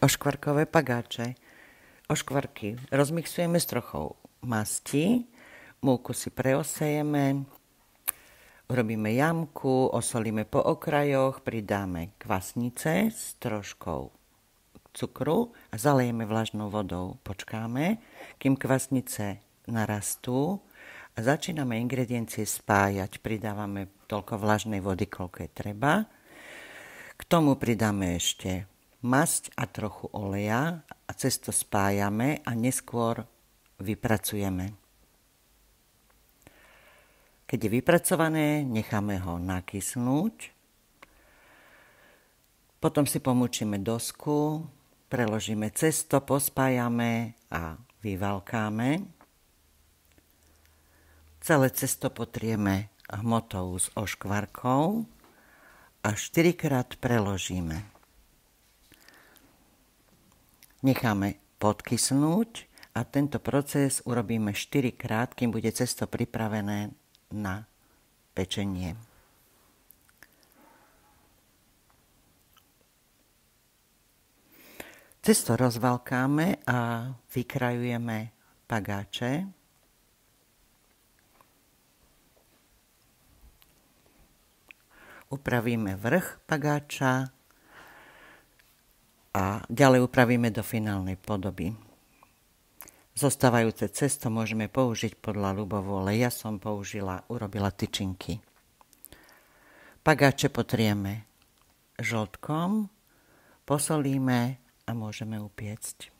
Oškvarkové pagáče. Oškvarky rozmixujeme s trochou masti, múku si preosejeme, urobíme jamku, osolíme po okrajoch, pridáme kvasnice s troškou cukru a zalejeme vlažnou vodou. Počkáme, kým kvasnice narastú a začíname ingrediencie spájať. Pridávame toľko vlažnej vody, koľko je treba. K tomu pridáme ešte masť a trochu oleja a cez to spájame a neskôr vypracujeme. Keď je vypracované, necháme ho nakysnúť. Potom si pomúčime dosku, preložíme cesto, pospájame a vyvalkáme. Celé cesto potrieme hmotou s oškvarkou a 4-krát preložíme. Necháme podkysnúť a tento proces urobíme 4-krát, kým bude cesto pripravené na pečenie. Cesto rozvalkáme a vykrajujeme pagáče. Upravíme vrch pagáča a ďalej upravíme do finálnej podoby. Zostávajúce cesto môžeme použiť podľa ľubovôle. Ja som urobila tyčinky. Pagáče potrieme žltkom, posolíme a môžeme upiecť.